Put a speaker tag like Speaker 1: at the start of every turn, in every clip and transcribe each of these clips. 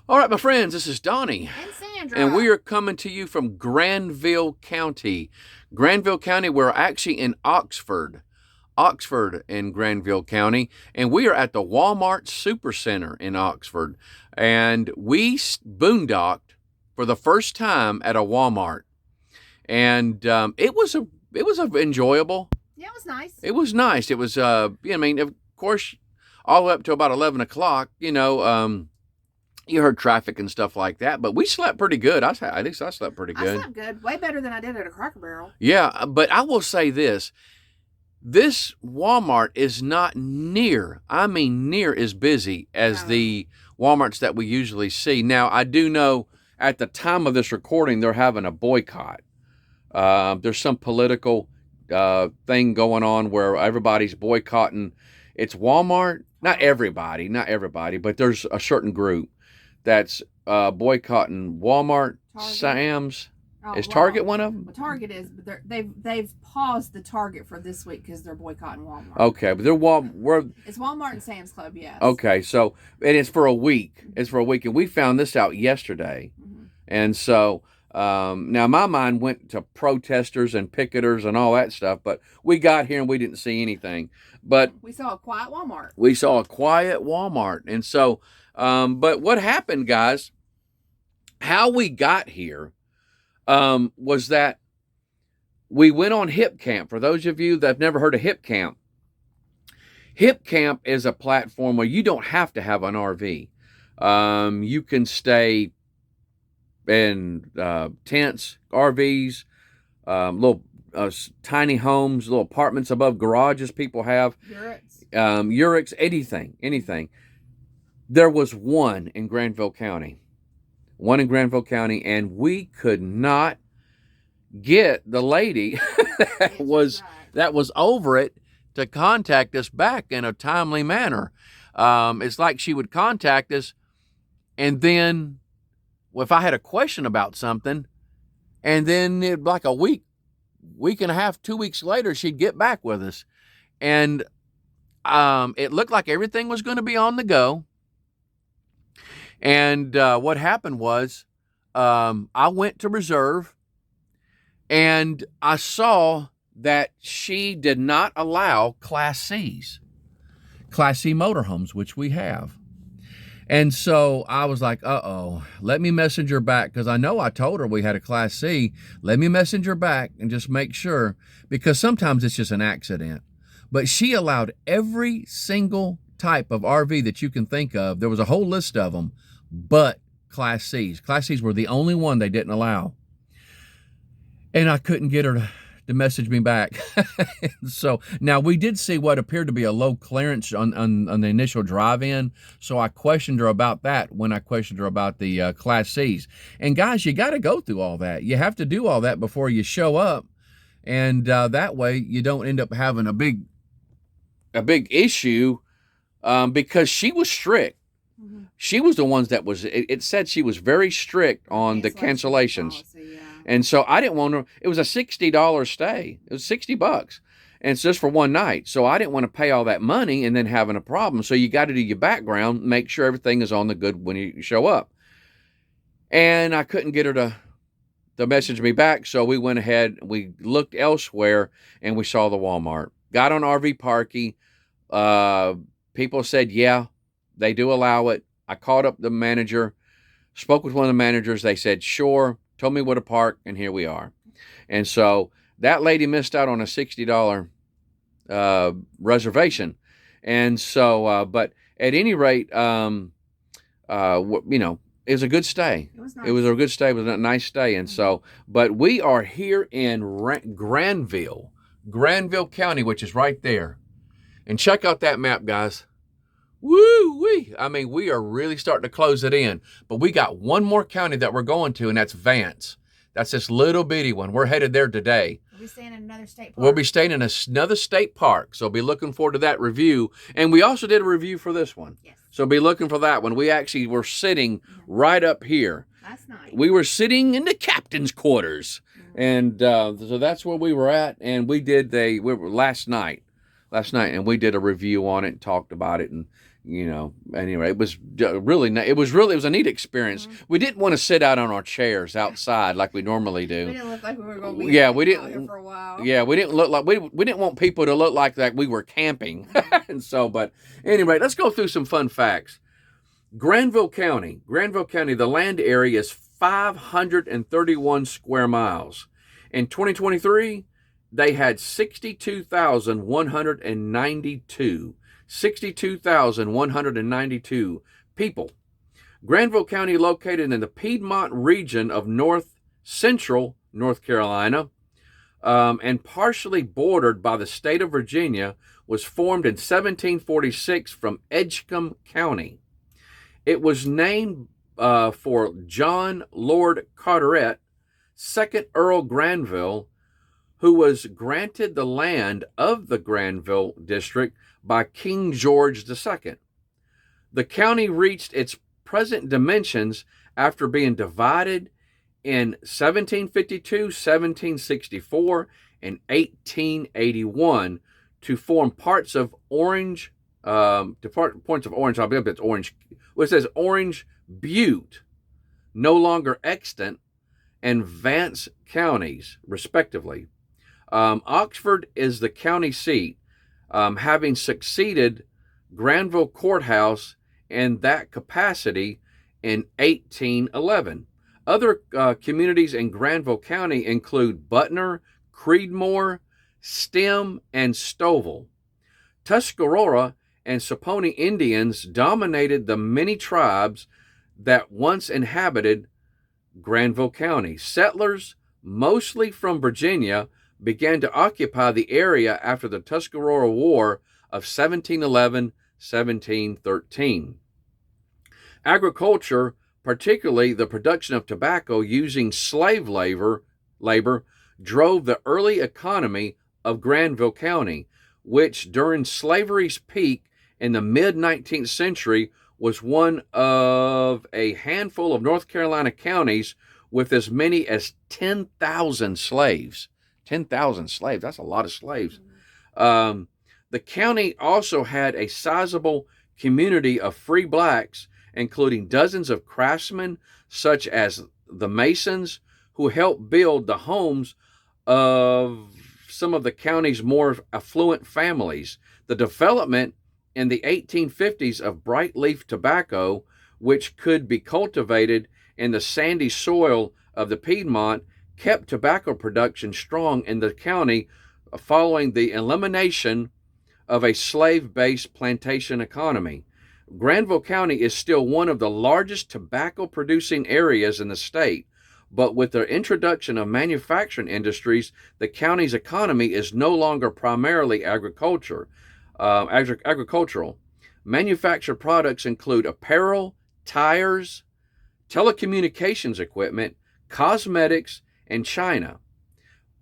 Speaker 1: All right, my friends, this is Donnie.
Speaker 2: And Sandra.
Speaker 1: And we are coming to you from Granville County. Granville County, we're actually in Oxford in Granville County. And we are at the Walmart Supercenter in Oxford. And we boondocked for the first time at a Walmart. And it was enjoyable.
Speaker 2: Yeah, it was nice.
Speaker 1: It was nice. It was, of course, all the way up to about 11 o'clock, you heard traffic and stuff like that, but we slept pretty good. At least I slept pretty good.
Speaker 2: I slept good. Way better than I did at a Cracker Barrel.
Speaker 1: Yeah, but I will say this. This Walmart is not near as busy as the Walmarts that we usually see. Now, I do know at the time of this recording, they're having a boycott. There's some political thing going on where everybody's boycotting. It's Walmart. Not everybody, but there's a certain group that's boycotting Walmart,
Speaker 2: Target.
Speaker 1: Sam's. Is Target one of them?
Speaker 2: Well, Target is, but they've paused the Target for this week because they're boycotting Walmart.
Speaker 1: Okay, but
Speaker 2: it's Walmart and Sam's Club, yes.
Speaker 1: Okay, so and it's for a week. It's for a week, and we found this out yesterday, and so now my mind went to protesters and picketers and all that stuff, but we got here and we didn't see anything. But
Speaker 2: we saw a quiet Walmart.
Speaker 1: And so. But what happened, guys, how we got here was that we went on Hip Camp. For those of you that have never heard of Hip Camp is a platform where you don't have to have an RV. You can stay in tents, RVs, little tiny homes, little apartments above garages people have. Yuricks, anything. There was one in Granville County, and we could not get the lady that was over it to contact us back in a timely manner. It's like she would contact us, and then if I had a question about something, and then like a week and a half, 2 weeks later, she'd get back with us, and it looked like everything was going to be on the go. And what happened was I went to reserve, and I saw that she did not allow Class C motorhomes, which we have. And so I was like, let me message her back, because I know I told her we had a Class C. Let me message her back and just make sure, because sometimes it's just an accident. But she allowed every single type of RV that you can think of. There was a whole list of them, but Class C's. Class C's were the only one they didn't allow. And I couldn't get her to message me back. So now we did see what appeared to be a low clearance on the initial drive-in. So I questioned her about that when I questioned her about the Class C's. And guys, you got to go through all that. You have to do all that before you show up. And that way you don't end up having a big issue. Because she was strict. She was the ones that was, it said she was very strict on the cancellations.
Speaker 2: Policy, yeah.
Speaker 1: And so I didn't want to, it was a $60 stay. It was $60. And it's just for one night. So I didn't want to pay all that money and then having a problem. So you got to do your background, make sure everything is on the good when you show up. And I couldn't get her to message me back. So we went ahead, we looked elsewhere, and we saw the Walmart. Got on RV Parky. People said, yeah, they do allow it. I called up the manager, spoke with one of the managers. They said, sure, told me where to park, and here we are. And so that lady missed out on a $60 reservation. And so, but at any rate, it was a good stay.
Speaker 2: It was nice.
Speaker 1: It was a good stay. It was a nice stay. And so, but we are here in Granville County, which is right there. And check out that map, guys. Woo-wee. I mean, we are really starting to close it in. But we got one more county that we're going to, and that's Vance. That's this little bitty one. We're headed there today.
Speaker 2: We'll be staying in another state park.
Speaker 1: We'll be staying in another state park. So be looking forward to that review. And we also did a review for this one.
Speaker 2: Yes.
Speaker 1: So be looking for that one. We actually were sitting right up here.
Speaker 2: Last night.
Speaker 1: We were sitting in the captain's quarters. And so that's where we were at. And we were last night, and we did a review on it and talked about it and Anyway, it was really, it was a neat experience. We didn't want to sit out on our chairs outside like we normally do.
Speaker 2: We didn't look like we were going to be
Speaker 1: Yeah, we didn't,
Speaker 2: out here for a while.
Speaker 1: Yeah, we didn't look like, we didn't want people to look like that we were camping. And so, but anyway, let's go through some fun facts. Granville County, the land area is 531 square miles. In 2023, they had 62,192 people. Granville County, located in the Piedmont region of north central North Carolina, and partially bordered by the state of Virginia, was formed in 1746 from Edgecombe County. It was named for John Lord Carteret, 2nd Earl Granville, who was granted the land of the Granville district by King George II. The county reached its present dimensions after being divided in 1752, 1764, and 1881 to form parts of Orange. Points of Orange. I believe it's Orange. Well, it says Orange Butte, no longer extant, and Vance counties, respectively. Oxford is the county seat, having succeeded Granville Courthouse in that capacity in 1811. Other communities in Granville County include Butner, Creedmoor, Stem, and Stovall. Tuscarora and Saponi Indians dominated the many tribes that once inhabited Granville County. Settlers, mostly from Virginia, began to occupy the area after the Tuscarora War of 1711-1713. Agriculture, particularly the production of tobacco using slave labor, drove the early economy of Granville County, which during slavery's peak in the mid-19th century was one of a handful of North Carolina counties with as many as 10,000 slaves. 10,000 slaves, that's a lot of slaves. The county also had a sizable community of free blacks, including dozens of craftsmen, such as the Masons, who helped build the homes of some of the county's more affluent families. The development in the 1850s of bright leaf tobacco, which could be cultivated in the sandy soil of the Piedmont, kept tobacco production strong in the county following the elimination of a slave-based plantation economy. Granville County is still one of the largest tobacco-producing areas in the state, but with the introduction of manufacturing industries, the county's economy is no longer primarily agricultural. Manufactured products include apparel, tires, telecommunications equipment, cosmetics, and China.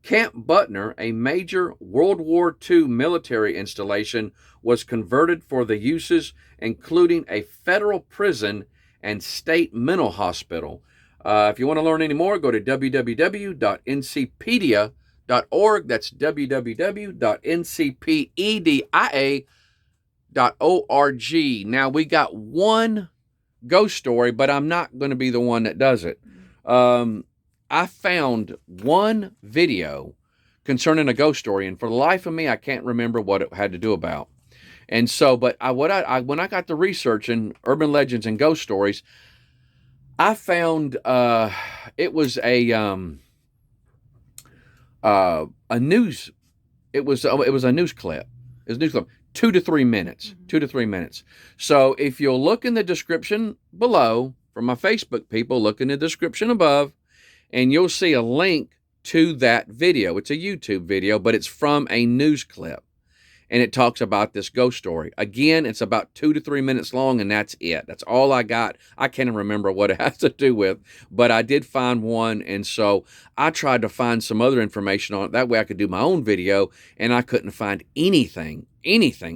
Speaker 1: Camp Butner, a major World War II military installation, was converted for the uses including a federal prison and state mental hospital. If you want to learn any more, go to www.ncpedia.org. That's www.ncpedia.org. Now, we got one ghost story, but I'm not going to be the one that does it. I found one video concerning a ghost story, and for the life of me, I can't remember what it had to do about. And so, but when I got to researching urban legends and ghost stories, I found it was a news. It was a news clip. It was a news clip. 2 to 3 minutes. Mm-hmm. 2 to 3 minutes. So if you'll look in the description below, for my Facebook people, look in the description above, and you'll see a link to that video. It's a YouTube video, but it's from a news clip. And it talks about this ghost story. Again, it's about 2 to 3 minutes long, and that's it. That's all I got. I can't remember what it has to do with, but I did find one, and so I tried to find some other information on it. That way I could do my own video, and I couldn't find anything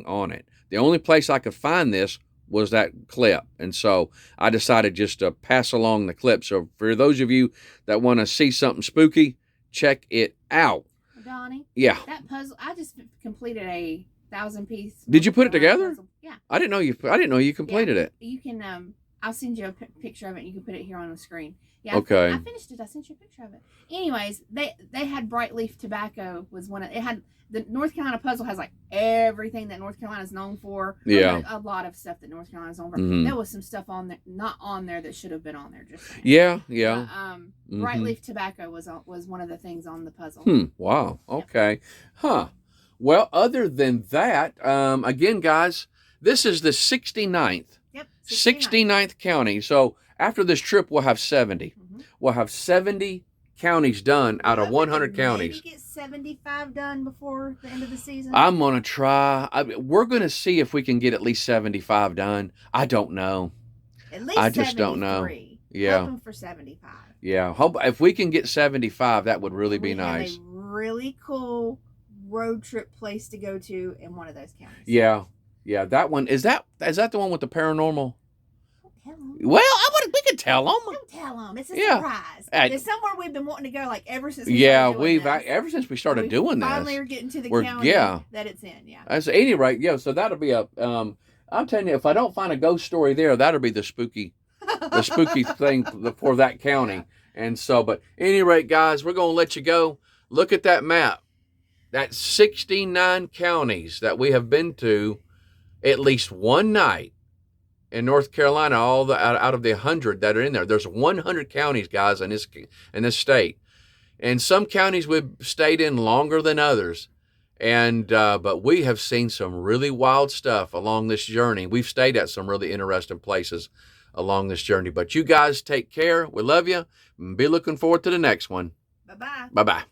Speaker 1: on it. The only place I could find this was that clip, and so I decided just to pass along the clip. So for those of you that want to see something spooky, check it out.
Speaker 2: Donnie?
Speaker 1: Yeah.
Speaker 2: That puzzle, I just completed a 1,000-piece.
Speaker 1: Did you put it together?
Speaker 2: Puzzle. Yeah.
Speaker 1: I didn't know you completed it.
Speaker 2: You can. I'll send you a picture of it. You can put it here on the screen. Yeah.
Speaker 1: Okay.
Speaker 2: I finished it. I sent you a picture of it. Anyways, they had bright leaf tobacco was one of it had the North Carolina puzzle has like everything that North Carolina is known for.
Speaker 1: Yeah.
Speaker 2: A lot of stuff that North Carolina is known for.
Speaker 1: Mhm.
Speaker 2: There was some stuff on there not on there that should have been on there. Just saying.
Speaker 1: Yeah. Yeah.
Speaker 2: Bright leaf tobacco was one of the things on the puzzle.
Speaker 1: Wow. Okay. Huh. Well, other than that, again, guys, this is the 69th.
Speaker 2: Yep.
Speaker 1: 69th county. So after this trip, we'll have 70. We'll have 70 counties done out of 100 counties.
Speaker 2: Maybe get 75 done before the end of the season.
Speaker 1: I'm going to try. We're going to see if we can get at least 75 done. I don't know.
Speaker 2: At least
Speaker 1: I just don't know. Yeah.
Speaker 2: Hoping for 75.
Speaker 1: Yeah. Hope if we can get 75, that would really be nice.
Speaker 2: Have a really cool road trip place to go to in one of those counties.
Speaker 1: Yeah. Yeah. That one is that the one with the paranormal?
Speaker 2: Don't tell them.
Speaker 1: Well, we could tell them.
Speaker 2: Don't tell them. It's a surprise. It's somewhere we've been wanting to go like ever since.
Speaker 1: Ever since we started doing this.
Speaker 2: Finally, are getting to the county that it's in. Yeah.
Speaker 1: At any rate, yeah. So that'll be a. I'm telling you, if I don't find a ghost story there, that'll be the spooky thing for that county. Yeah. And so, but at any rate, guys, we're gonna let you go. Look at that map. That's 69 counties that we have been to at least one night in North Carolina. Out of the 100 that are in there, there's 100 counties, guys, in this state. And some counties we've stayed in longer than others. And but we have seen some really wild stuff along this journey. We've stayed at some really interesting places along this journey. But you guys take care. We love you. Be looking forward to the next one.
Speaker 2: Bye-bye.
Speaker 1: Bye-bye.